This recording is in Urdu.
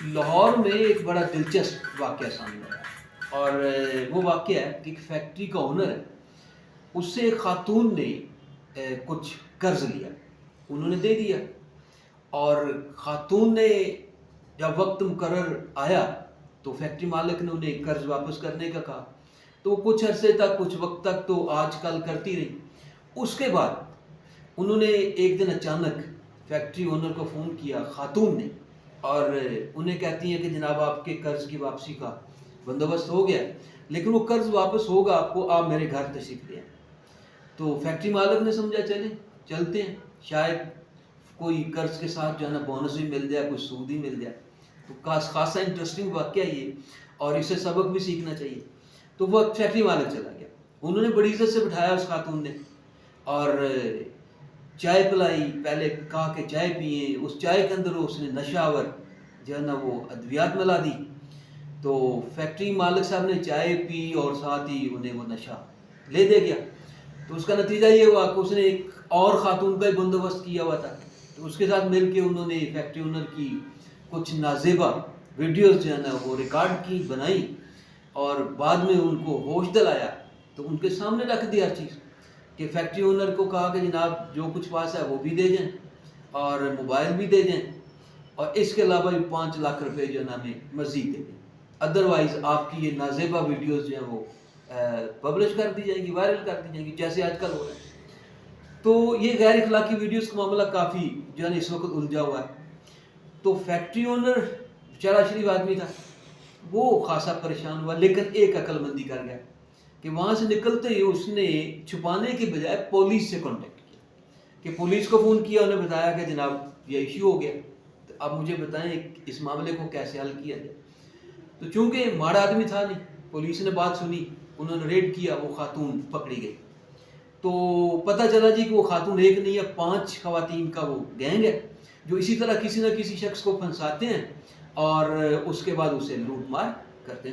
لاہور میں ایک بڑا دلچسپ واقعہ سامنے آیا، اور وہ واقعہ ہے کہ ایک فیکٹری کا اونر ہے، اس سے ایک خاتون نے کچھ قرض لیا، انہوں نے دے دیا، اور خاتون نے جب وقت مقرر آیا تو فیکٹری مالک نے انہیں قرض واپس کرنے کا کہا، تو وہ کچھ عرصے تک، کچھ وقت تک تو آج کل کرتی رہی۔ اس کے بعد انہوں نے ایک دن اچانک فیکٹری اونر کو فون کیا خاتون نے، اور انہیں کہتی ہیں کہ جناب آپ کے قرض کی واپسی کا بندوبست ہو گیا، لیکن وہ قرض واپس ہوگا آپ کو، آپ میرے گھر تشریف لے آئیں۔ تو فیکٹری مالک نے سمجھا چلتے ہیں، شاید کوئی قرض کے ساتھ جو ہے نا بونس بھی مل جائے، کوئی سود ہی مل جائے۔ تو خاصا انٹرسٹنگ واقعہ یہ، اور اسے سبق بھی سیکھنا چاہیے۔ تو وہ فیکٹری مالک چلا گیا، انہوں نے بڑی عزت سے بٹھایا اس خاتون نے، اور چائے پلائی، پہلے کہا کہ چائے پئیں، اس چائے کے اندر اس نے نشہ آور جو ہے نا وہ ادویات ملا دی۔ تو فیکٹری مالک صاحب نے چائے پی اور ساتھ ہی انہیں وہ نشہ لے دے گیا۔ تو اس کا نتیجہ یہ ہوا کہ اس نے ایک اور خاتون کا بندوبست کیا ہوا تھا، تو اس کے ساتھ مل کے انہوں نے فیکٹری اونر کی کچھ نازیبا ویڈیوز جو ہے نا وہ ریکارڈ کی، بنائی، اور بعد میں ان کو ہوش دلایا تو ان کے سامنے رکھ دیا ہر چیز، کہ فیکٹری اونر کو کہا کہ جناب جو کچھ پاس ہے وہ بھی دے جائیں، اور موبائل بھی دے دیں، اور اس کے علاوہ بھی 5 لاکھ روپے جو ہے نا ہمیں مزید دے دیں، ادروائز آپ کی یہ نازیبا ویڈیوز جو ہیں وہ پبلش کر دی جائیں گی، وائرل کر دی جائیں گی، جیسے آج کل ہو رہا ہے۔ تو یہ غیر اخلاقی ویڈیوز کا معاملہ کافی جو ہے نا اس وقت الجھا ہوا ہے۔ تو فیکٹری اونر بیچارہ شریف آدمی تھا، وہ خاصا پریشان ہوا، لیکن ایک عقل مندی کر گیا کہ وہاں سے نکلتے ہی اس نے چھپانے کے بجائے پولیس سے کانٹیکٹ کیا، کہ پولیس کو فون کیا، انہیں بتایا کہ جناب یہ ایشو ہو گیا، تو اب مجھے بتائیں اس معاملے کو کیسے حل کیا جائے۔ تو چونکہ ماڑا آدمی تھا نہیں، پولیس نے بات سنی، انہوں نے ریڈ کیا، وہ خاتون پکڑی گئی۔ تو پتہ چلا جی کہ وہ خاتون ایک نہیں ہے، 5 خواتین کا وہ گینگ ہے، جو اسی طرح کسی نہ کسی شخص کو پھنساتے ہیں اور اس کے بعد اسے لوٹ مار کرتے ہیں۔